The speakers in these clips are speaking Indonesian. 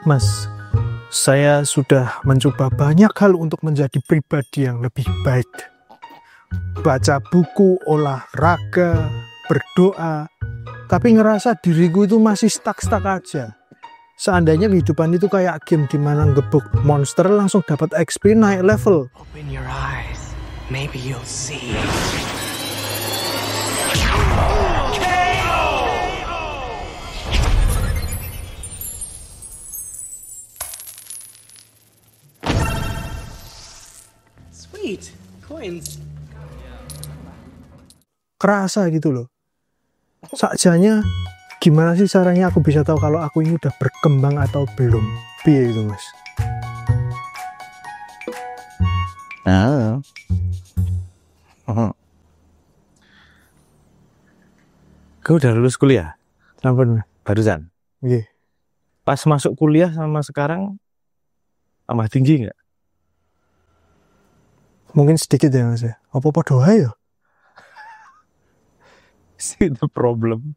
Mas, saya sudah mencoba banyak hal untuk menjadi pribadi yang lebih baik. Baca buku, olahraga, berdoa, tapi ngerasa diriku itu masih stuck aja. Seandainya kehidupan itu kayak game di mana ngebuk monster langsung dapat XP naik level. Open your eyes. Maybe you'll see. Sweet coins. Kerasa gitu loh. Sakjanya gimana sih caranya aku bisa tahu kalau aku ini udah berkembang atau belum? Piye itu, Mas? Kau udah lulus kuliah? Ampun, Mas. Barusan? Iya. Pas masuk kuliah sama sekarang tambah tinggi nggak? Mungkin sedikit ya, Mas. Apa doa ya? See the problem.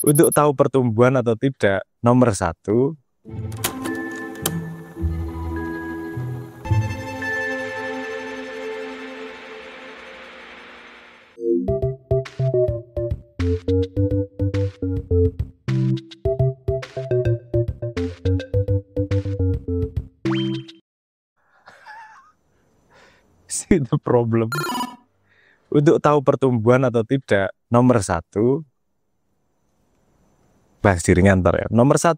Untuk tahu pertumbuhan atau tidak, nomor 1, see the problem. Untuk tahu pertumbuhan atau tidak, nomor 1, bahas diri ngantar ya. Nomor 1,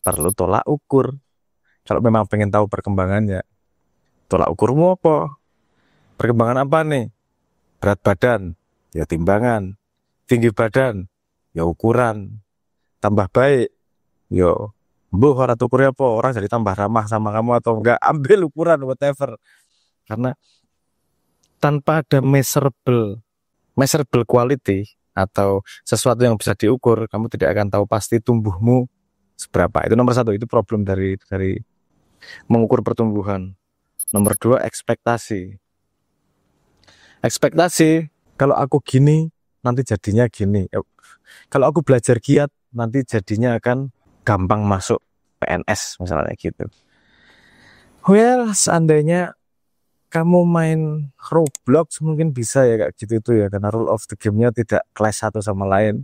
perlu tolak ukur. Kalau memang pengen tahu perkembangannya, tolak ukurmu apa? Perkembangan apa nih? Berat badan, ya timbangan. Tinggi badan, ya ukuran. Tambah baik, yo mbuh ora ukurnya apa? Orang jadi tambah ramah sama kamu atau enggak? Ambil ukuran whatever. Karena tanpa ada measurable quality atau sesuatu yang bisa diukur, kamu tidak akan tahu pasti tumbuhmu seberapa. Itu nomor 1, itu problem dari mengukur pertumbuhan. Nomor 2, ekspektasi. Ekspektasi, kalau aku gini, nanti jadinya gini. Kalau aku belajar giat, nanti jadinya akan gampang masuk PNS misalnya gitu. Well, seandainya kamu main Roblox mungkin bisa ya kayak gitu itu ya, karena rule of the game-nya tidak clash satu sama lain.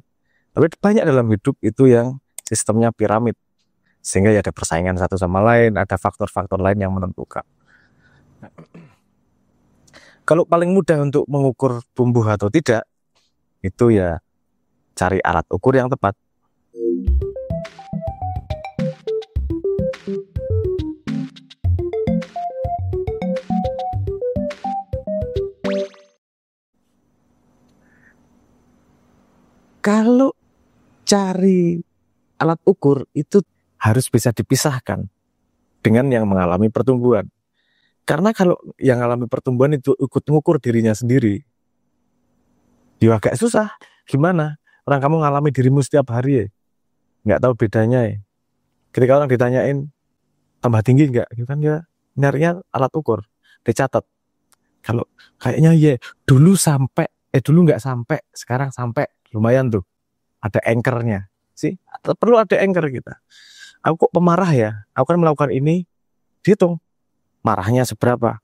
Tapi banyak dalam hidup itu yang sistemnya piramid, sehingga ya ada persaingan satu sama lain, ada faktor-faktor lain yang menentukan. Kalau paling mudah untuk mengukur tumbuh atau tidak, itu ya cari alat ukur yang tepat. Kalau cari alat ukur itu harus bisa dipisahkan dengan yang mengalami pertumbuhan. Karena kalau yang mengalami pertumbuhan itu ikut mengukur dirinya sendiri, ya agak susah. Gimana? Orang kamu ngalami dirimu setiap hari ya, nggak tahu bedanya ya. Ketika orang ditanyain tambah tinggi nggak, gitu kan ya nyarinya alat ukur, dicatat. Kalau kayaknya ya dulu nggak sampai, sekarang sampai, lumayan tuh. Ada anchornya sih, perlu ada anchor kita. Aku kok pemarah ya, aku kan melakukan ini, dihitung marahnya seberapa,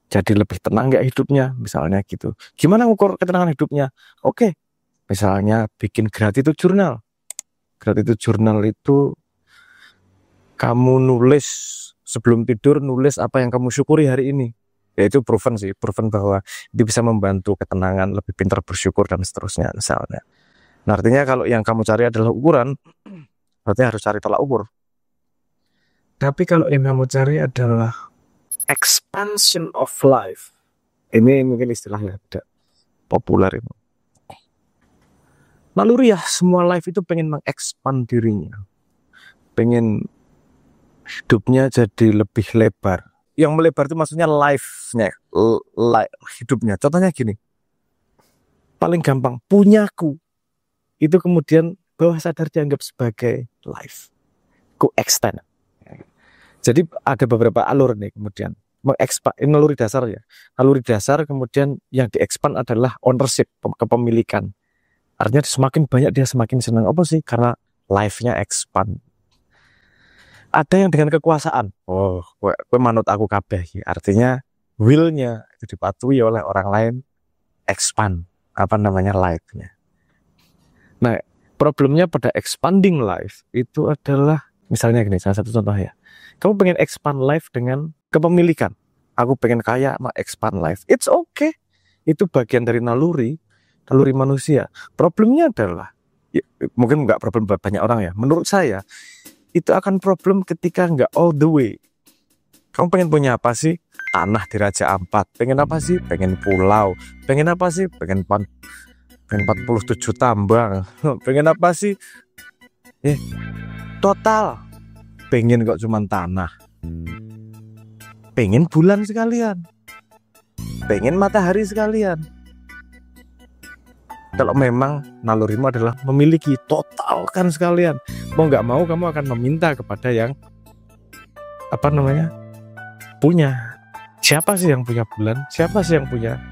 jadi lebih tenang nggak hidupnya misalnya gitu. Gimana ngukur ketenangan hidupnya? Oke, misalnya bikin gratitude journal. Gratitude journal itu kamu nulis sebelum tidur, nulis apa yang kamu syukuri hari ini. Ya itu proven bahwa itu bisa membantu ketenangan, lebih pintar bersyukur dan seterusnya misalnya. Nah, artinya kalau yang kamu cari adalah ukuran, berarti harus cari tolak ukur. Tapi kalau yang kamu cari adalah expansion of life. Ini mungkin istilahnya tidak populer itu. Naluri ya, semua life itu pengen mengekspand dirinya. Pengen hidupnya jadi lebih lebar. Yang melebar itu maksudnya life-nya, hidupnya. Contohnya gini, paling gampang, punyaku. Itu kemudian bawah sadar dianggap sebagai life. Ku extend. Jadi ada beberapa alur nih kemudian. Ini naluri dasar ya. Naluri dasar kemudian yang diekspand adalah ownership, kepemilikan. Artinya semakin banyak dia semakin senang. Apa sih? Karena life-nya expand. Ada yang dengan kekuasaan. Oh, kowe manut aku kabeh iki. Artinya will-nya itu dipatuhi oleh orang lain, expand life-nya. Nah, problemnya pada expanding life itu adalah misalnya gini, salah satu contoh ya. Kamu pengen expand life dengan kepemilikan. Aku pengen kaya, mau expand life. It's okay. Itu bagian dari naluri manusia. Problemnya adalah ya, mungkin nggak problem banyak orang ya. Menurut saya itu akan problem ketika nggak all the way. Kamu pengen punya apa sih? Tanah di Raja Ampat. Pengen apa sih? Pengen pulau. Pengen apa sih? Pengen 47 tambang. Pengen apa sih? Total. Pengen kok cuman tanah. Pengen bulan sekalian. Pengen matahari sekalian. Kalau memang nalurimu adalah memiliki, totalkan sekalian. Mau nggak mau kamu akan meminta kepada yang punya. Siapa sih yang punya bulan? Siapa sih yang punya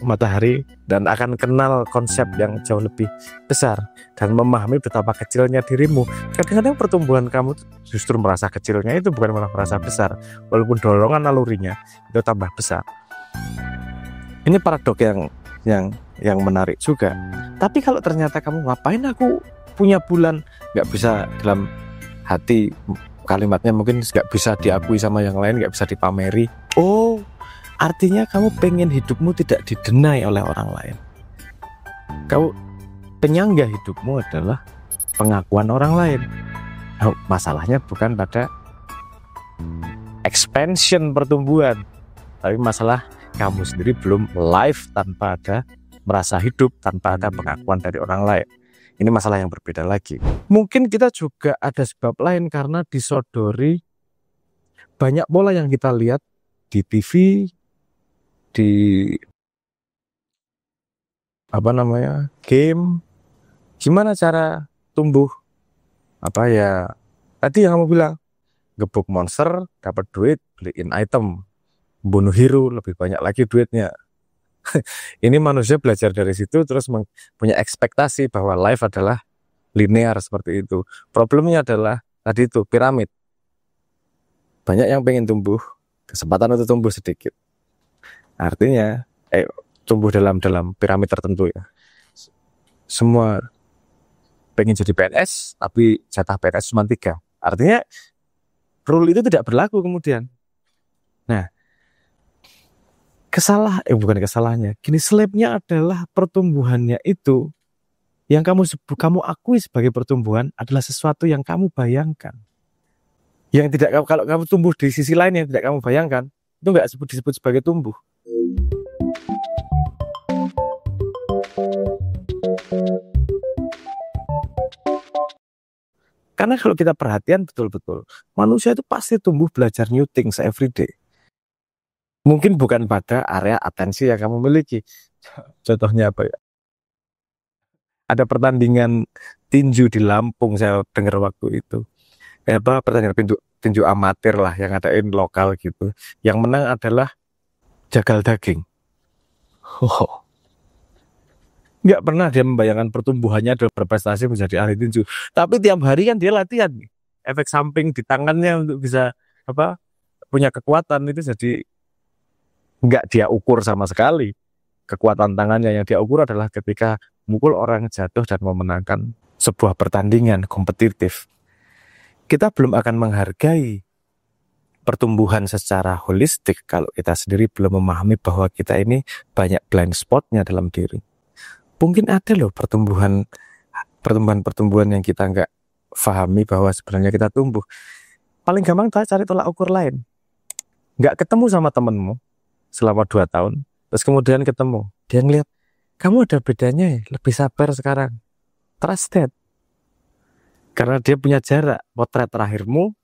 matahari? Dan akan kenal konsep yang jauh lebih besar dan memahami betapa kecilnya dirimu. Kadang-kadang pertumbuhan kamu justru merasa kecilnya itu bukan malah merasa besar, walaupun dorongan nalurinya itu tambah besar. Ini paradok yang menarik juga. Tapi kalau ternyata kamu ngapain aku punya bulan, nggak bisa dalam hati kalimatnya mungkin nggak bisa diakui sama yang lain, nggak bisa dipameri. Oh, artinya kamu pengen hidupmu tidak didenai oleh orang lain. Kamu penyangga hidupmu adalah pengakuan orang lain. Oh, masalahnya bukan pada expansion pertumbuhan, tapi masalah kamu sendiri belum live tanpa ada merasa hidup, tanpa ada pengakuan dari orang lain. Ini masalah yang berbeda lagi. Mungkin kita juga ada sebab lain karena disodori banyak pola yang kita lihat di TV, di game. Gimana cara tumbuh? Tadi yang kamu bilang, gebuk monster, dapat duit, beliin item, bunuh hero, lebih banyak lagi duitnya. Ini manusia belajar dari situ terus punya ekspektasi bahwa life adalah linear seperti itu. Problemnya adalah tadi itu piramid. Banyak yang pengen tumbuh, kesempatan untuk tumbuh sedikit. Artinya tumbuh dalam piramid tertentu ya. Semua pengen jadi PNS tapi jatah PNS cuma 3. Artinya rule itu tidak berlaku kemudian. Nah, bukan kesalahannya. Gini, slapnya adalah pertumbuhannya itu yang kamu akui sebagai pertumbuhan adalah sesuatu yang kamu bayangkan. Yang tidak, kalau kamu tumbuh di sisi lain yang tidak kamu bayangkan, itu nggak disebut sebagai tumbuh. Karena kalau kita perhatian betul-betul, manusia itu pasti tumbuh belajar new things every day. Mungkin bukan pada area atensi yang kamu miliki. Contohnya apa ya? Ada pertandingan tinju di Lampung, saya dengar waktu itu. Pertandingan tinju amatir lah yang adain lokal gitu. Yang menang adalah jagal daging. Nggak pernah dia membayangkan pertumbuhannya adalah berprestasi menjadi ahli tinju. Tapi tiap hari kan dia latihan. Efek samping di tangannya untuk bisa punya kekuatan itu jadi nggak dia ukur sama sekali. Kekuatan tangannya yang dia ukur adalah ketika mukul orang jatuh dan memenangkan sebuah pertandingan kompetitif. Kita belum akan menghargai pertumbuhan secara holistik kalau kita sendiri belum memahami bahwa kita ini banyak blind spotnya dalam diri. Mungkin ada loh pertumbuhan yang kita nggak pahami bahwa sebenarnya kita tumbuh. Paling gampang cari tolak ukur lain. Nggak ketemu sama temenmu selama 2 tahun, terus kemudian ketemu, dia ngeliat, kamu ada bedanya ya, lebih sabar sekarang. Trust that. Karena dia punya jarak, potret terakhirmu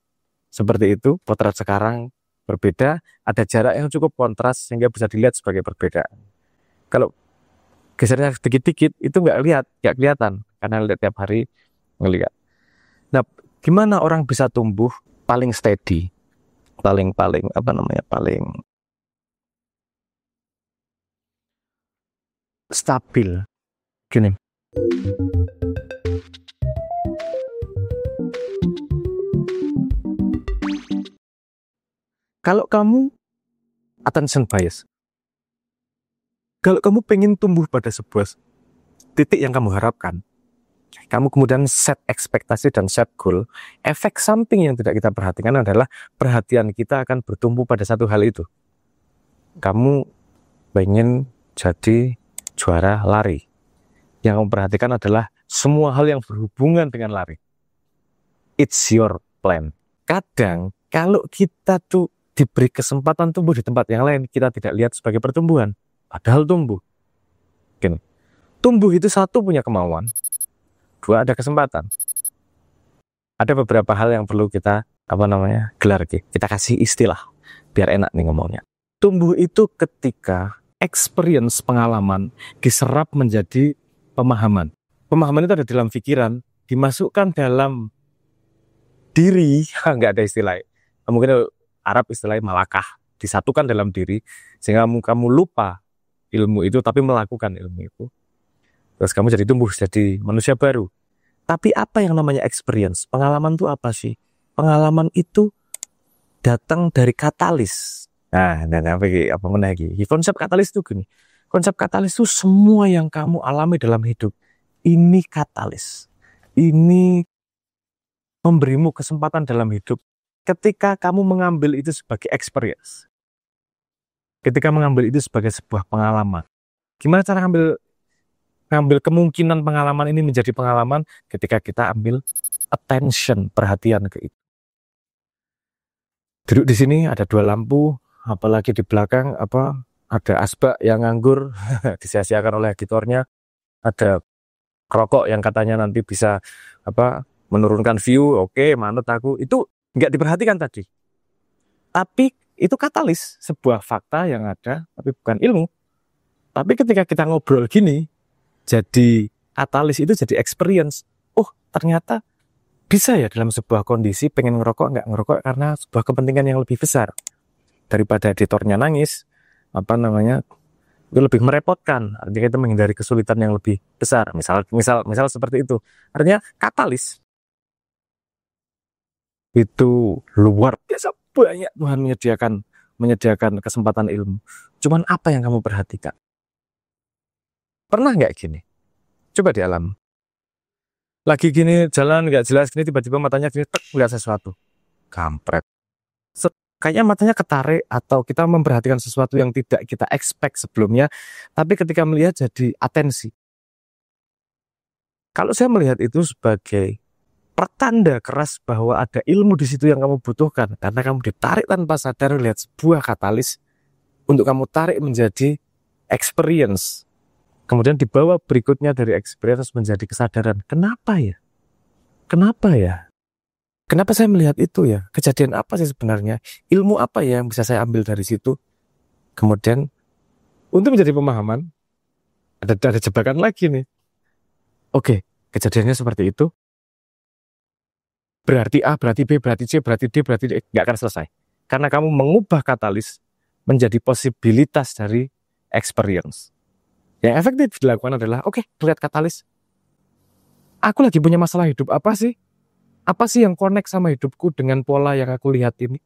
seperti itu, potret sekarang berbeda, ada jarak yang cukup kontras sehingga bisa dilihat sebagai perbedaan. Kalau gesernya sedikit-dikit, itu nggak kelihatan, karena lihat tiap hari ngelihat. Nah, gimana orang bisa tumbuh paling steady, paling stabil. Gini. Kalau kamu attention bias, kalau kamu pengen tumbuh pada sebuah titik yang kamu harapkan, kamu kemudian set ekspektasi dan set goal, efek samping yang tidak kita perhatikan adalah perhatian kita akan bertumpu pada satu hal itu. Kamu pengen jadi juara lari. Yang kamu perhatikan adalah semua hal yang berhubungan dengan lari. It's your plan. Kadang kalau kita tuh diberi kesempatan tumbuh di tempat yang lain, kita tidak lihat sebagai pertumbuhan. Padahal tumbuh. Gini, tumbuh itu satu punya kemauan, dua ada kesempatan. Ada beberapa hal yang perlu kita gelar, kita kasih istilah biar enak nih ngomongnya. Tumbuh itu ketika experience, pengalaman diserap menjadi pemahaman. Pemahaman itu ada dalam pikiran, dimasukkan dalam diri, nggak ada istilah. Mungkin Arab istilahnya malakah, disatukan dalam diri sehingga kamu lupa ilmu itu tapi melakukan ilmu itu. Terus kamu jadi tumbuh, jadi manusia baru. Tapi apa yang namanya experience? Pengalaman itu apa sih? Pengalaman itu datang dari katalis. Konsep katalis itu gini. Konsep katalis itu semua yang kamu alami dalam hidup. Ini katalis. Ini memberimu kesempatan dalam hidup ketika kamu mengambil itu sebagai experience. Ketika mengambil itu sebagai sebuah pengalaman. Gimana cara ngambil kemungkinan pengalaman ini menjadi pengalaman ketika kita ambil attention, perhatian ke itu. Duduk di sini ada dua lampu, apalagi di belakang ada asbak yang nganggur disia-siakan oleh editornya, ada rokok yang katanya nanti bisa menurunkan view, oke, manut aku. Itu nggak diperhatikan tadi. Tapi itu katalis, sebuah fakta yang ada tapi bukan ilmu. Tapi ketika kita ngobrol gini, jadi katalis itu jadi experience. Oh, ternyata bisa ya dalam sebuah kondisi pengen ngerokok, nggak ngerokok karena sebuah kepentingan yang lebih besar. Daripada editornya nangis, itu lebih merepotkan. Artinya kita menghindari kesulitan yang lebih besar. Misal seperti itu. Artinya katalis itu luar biasa banyak Tuhan menyediakan kesempatan ilmu. Cuman apa yang kamu perhatikan? Pernah nggak gini? Coba di alam. Lagi gini jalan nggak jelas gini, tiba-tiba matanya gini lihat sesuatu. Kampret. Kayaknya matanya ketarik atau kita memperhatikan sesuatu yang tidak kita expect sebelumnya, tapi ketika melihat jadi atensi. Kalau saya melihat itu sebagai pertanda keras bahwa ada ilmu di situ yang kamu butuhkan, karena kamu ditarik tanpa sadar lihat sebuah katalis untuk kamu tarik menjadi experience. Kemudian dibawa berikutnya dari experience menjadi kesadaran. Kenapa ya? Kenapa saya melihat itu ya? Kejadian apa sih sebenarnya? Ilmu apa ya yang bisa saya ambil dari situ? Kemudian untuk menjadi pemahaman, ada jebakan lagi nih. Oke, kejadiannya seperti itu. Berarti A, berarti B, berarti C, berarti D, berarti E. Nggak akan selesai. Karena kamu mengubah katalis menjadi posibilitas dari experience. Yang efektif dilakukan adalah, oke, lihat katalis. Aku lagi punya masalah hidup apa sih? Apa sih yang connect sama hidupku dengan pola yang aku lihat ini?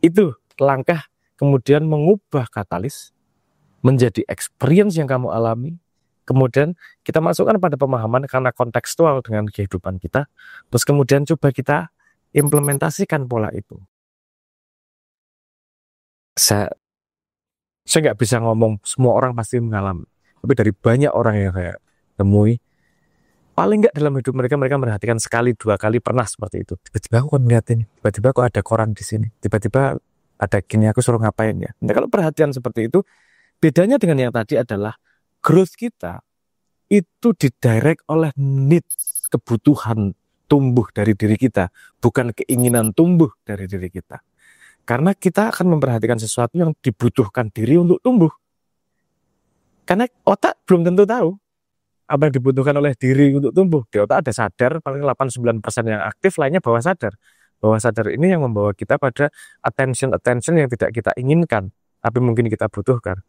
Itu langkah kemudian mengubah katalis menjadi experience yang kamu alami. Kemudian kita masukkan pada pemahaman karena kontekstual dengan kehidupan kita. Terus kemudian coba kita implementasikan pola itu. Saya nggak bisa ngomong semua orang pasti mengalami. Tapi dari banyak orang yang saya temui, paling nggak dalam hidup mereka merhatikan sekali, dua kali pernah seperti itu. Tiba-tiba aku ngeliat ini, tiba-tiba kok ada koran di sini, tiba-tiba ada gini, aku suruh ngapain ya. Nah, kalau perhatian seperti itu, bedanya dengan yang tadi adalah growth kita itu didirect oleh need, kebutuhan tumbuh dari diri kita, bukan keinginan tumbuh dari diri kita. Karena kita akan memperhatikan sesuatu yang dibutuhkan diri untuk tumbuh. Karena otak belum tentu tahu apa yang dibutuhkan oleh diri untuk tumbuh. Di otak ada sadar, paling 89% yang aktif, lainnya bawah sadar. Bawah sadar ini yang membawa kita pada attention yang tidak kita inginkan, tapi mungkin kita butuhkan.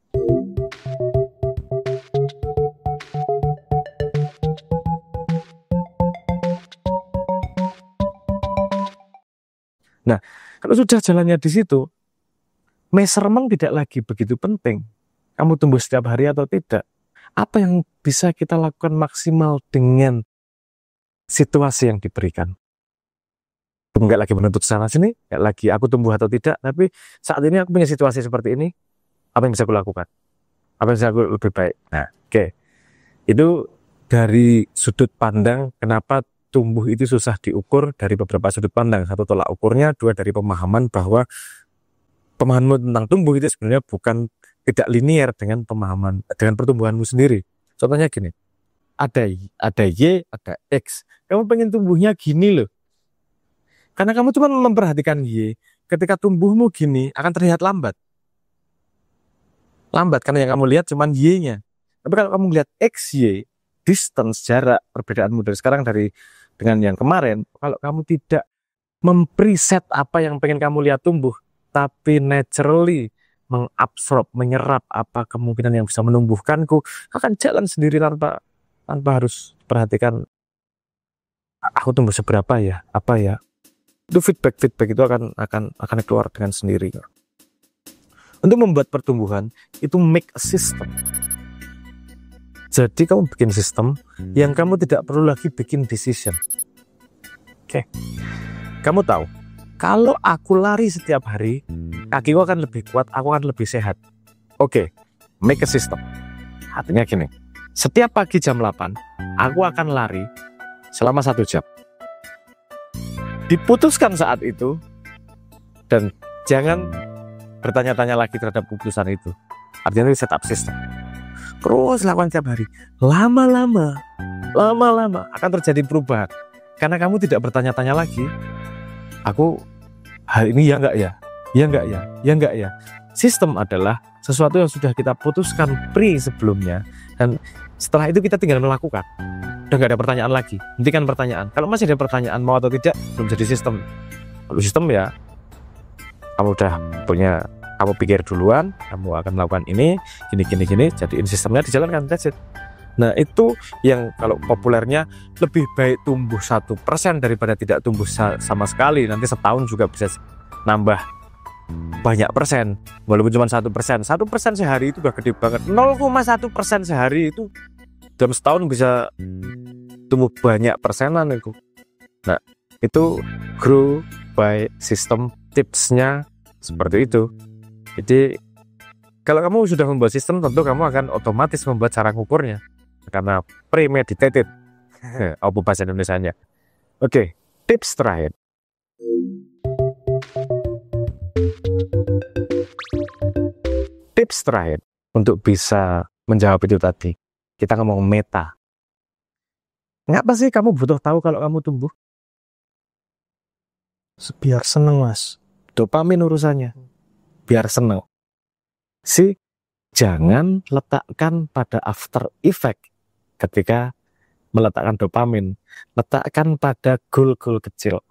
Nah, kalau sudah jalannya di situ, measurement tidak lagi begitu penting. Kamu tumbuh setiap hari atau tidak. Apa yang bisa kita lakukan maksimal dengan situasi yang diberikan. Nggak lagi menuntut sana sini, nggak lagi aku tumbuh atau tidak, tapi saat ini aku punya situasi seperti ini, apa yang bisa aku lakukan? Apa yang bisa aku lebih baik? Nah, oke. Itu dari sudut pandang kenapa tumbuh itu susah diukur dari beberapa sudut pandang. Satu, tolak ukurnya. Dua, dari pemahaman bahwa pemahamanmu tentang tumbuh itu sebenarnya bukan tidak linier dengan pertumbuhanmu sendiri. Contohnya gini, ada Y, ada X. Kamu pengen tumbuhnya gini loh. Karena kamu cuma memperhatikan Y, ketika tumbuhmu gini akan terlihat lambat. Lambat karena yang kamu lihat cuma Y-nya. Tapi kalau kamu lihat X, Y, distance, jarak, perbedaanmu dari sekarang dengan yang kemarin, kalau kamu tidak mempreset apa yang pengen kamu lihat tumbuh, tapi naturally mengabsorb, menyerap apa kemungkinan yang bisa menumbuhkanku, akan jalan sendiri tanpa harus perhatikan aku tumbuh seberapa ya, apa ya. Itu feedback itu akan keluar dengan sendiri. Untuk membuat pertumbuhan itu make a system. Jadi kamu bikin sistem yang kamu tidak perlu lagi bikin decision. Oke. Kamu tahu, kalau aku lari setiap hari, kakiku akan lebih kuat, aku akan lebih sehat. Oke, make a system. Artinya gini, setiap pagi jam 8, aku akan lari selama 1 jam. Diputuskan saat itu, dan jangan bertanya-tanya lagi terhadap keputusan itu. Artinya itu set up system. Terus lakukan tiap hari. Lama-lama akan terjadi perubahan. Karena kamu tidak bertanya-tanya lagi, aku hari ini ya enggak ya? Ya enggak ya? Ya enggak ya? Sistem adalah sesuatu yang sudah kita putuskan sebelumnya, dan setelah itu kita tinggal melakukan. Udah enggak ada pertanyaan lagi. Hentikan pertanyaan. Kalau masih ada pertanyaan mau atau tidak, belum jadi sistem. Kalau sistem ya kamu udah punya, kamu pikir duluan, kamu akan melakukan ini, gini, jadiin sistemnya, dijalankan, that's it. Nah itu yang kalau populernya lebih baik tumbuh 1% daripada tidak tumbuh sama sekali. Nanti setahun juga bisa nambah banyak persen, walaupun cuma 1%. 1% sehari itu udah gede banget. 0,1% sehari itu dalam setahun bisa tumbuh banyak persenan itu. Nah itu grow by system, tipsnya seperti itu. Jadi kalau kamu sudah membuat sistem, tentu kamu akan otomatis membuat cara ngukurnya karena premeditated. Apa bahasa Indonesianya? Oke, tips terakhir. Tips terakhir untuk bisa menjawab itu tadi. Kita ngomong meta. Ngapa sih kamu butuh tahu kalau kamu tumbuh? Biar seneng, Mas. Dopamin urusannya. Biar seneng. Jangan letakkan pada after effect ketika meletakkan dopamin. Letakkan pada goal-goal kecil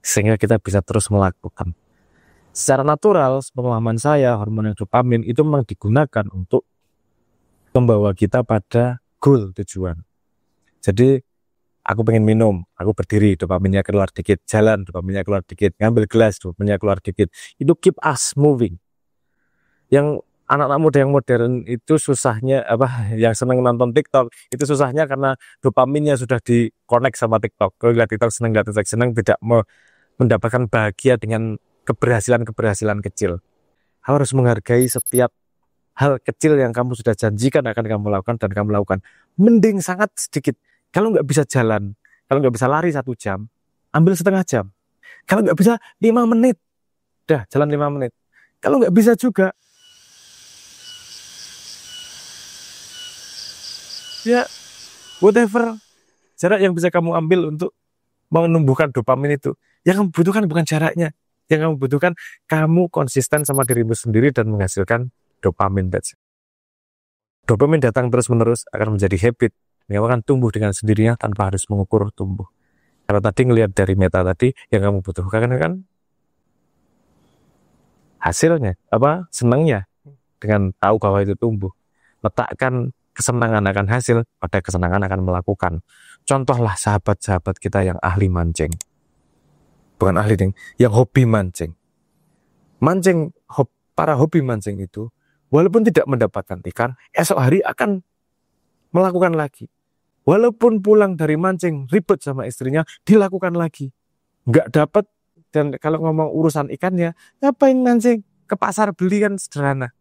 sehingga kita bisa terus melakukan. Secara natural, pemahaman saya, hormon yang dopamin itu memang digunakan untuk membawa kita pada goal, tujuan. Jadi aku pengen minum, aku berdiri, dopaminnya keluar dikit, jalan, dopaminnya keluar dikit, ngambil gelas, dopaminnya keluar dikit. Itu keep us moving. Yang anak-anak muda yang modern itu susahnya yang senang nonton TikTok itu susahnya karena dopaminnya sudah di-connect sama TikTok. Kalau lihat TikTok senang, tidak mendapatkan bahagia dengan keberhasilan kecil. Harus menghargai setiap hal kecil yang kamu sudah janjikan akan kamu lakukan dan kamu lakukan. Mending sangat sedikit. Kalau nggak bisa jalan, kalau nggak bisa lari 1 jam, ambil setengah jam. Kalau nggak bisa 5 menit, dah jalan 5 menit. Kalau nggak bisa juga, ya whatever jarak yang bisa kamu ambil untuk menumbuhkan dopamin itu. Yang kamu butuhkan bukan jaraknya, yang kamu butuhkan kamu konsisten sama dirimu sendiri dan menghasilkan dopamin. Dopamin datang terus-menerus akan menjadi habit, yang akan tumbuh dengan sendirinya tanpa harus mengukur tumbuh. Kalau tadi ngelihat dari meta tadi, yang kamu butuhkan kan hasilnya, senangnya dengan tahu bahwa itu tumbuh. Letakkan kesenangan akan hasil pada kesenangan akan melakukan. Contohlah sahabat-sahabat kita yang ahli mancing. Bukan ahli, yang hobi mancing. Mancing para hobi mancing itu, walaupun tidak mendapatkan ikan, esok hari akan melakukan lagi. Walaupun pulang dari mancing ribet sama istrinya, dilakukan lagi. Nggak dapat, dan kalau ngomong urusan ikannya, ngapain mancing? Ke pasar beli kan sederhana.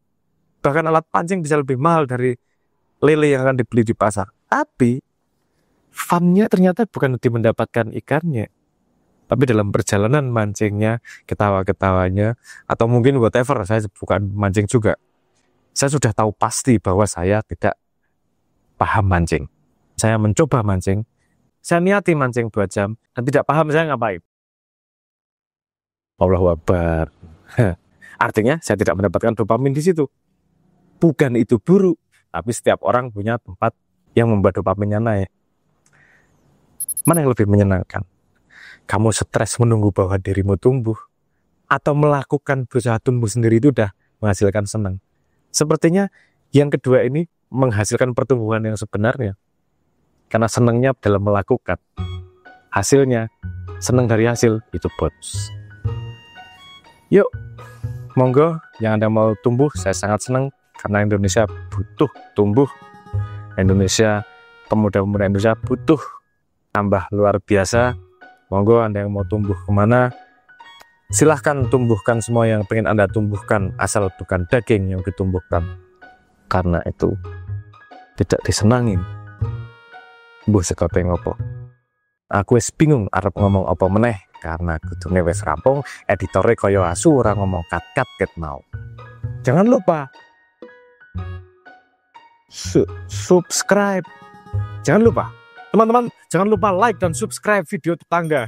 Bahkan alat pancing bisa lebih mahal dari lele yang akan dibeli di pasar. Tapi funnya ternyata bukan di mendapatkan ikannya, tapi dalam perjalanan mancingnya, ketawa-ketawanya, atau mungkin whatever. Saya bukan mancing juga. Saya sudah tahu pasti bahwa saya tidak paham mancing. Saya mencoba mancing, saya niati mancing 2 jam, dan tidak paham saya ngapain. Allahu Akbar. Artinya saya tidak mendapatkan dopamin di situ. Bukan itu buruk, tapi setiap orang punya tempat yang membuat dopaminnya naik. Mana yang lebih menyenangkan? Kamu stres menunggu bahwa dirimu tumbuh, atau melakukan berusaha tumbuh sendiri itu udah menghasilkan senang? Sepertinya yang kedua ini menghasilkan pertumbuhan yang sebenarnya. Karena senangnya dalam melakukan. Hasilnya, senang dari hasil, itu bonus. Yuk, monggo yang Anda mau tumbuh, saya sangat senang. Karena Indonesia butuh tumbuh. Indonesia, pemuda-pemuda Indonesia butuh tambah luar biasa. Monggo Anda yang mau tumbuh kemana, silahkan tumbuhkan semua yang pengen Anda tumbuhkan, asal bukan daging yang ditumbuhkan. Karena itu tidak disenangin. Mbuh sekote ngopo. Aku wis bingung arep ngomong apa meneh, karena kudune wis rampung, editore kaya asu ora ngomong kat-kat ket mau. Jangan lupa subscribe. Jangan lupa, teman-teman, jangan lupa like dan subscribe video tetangga.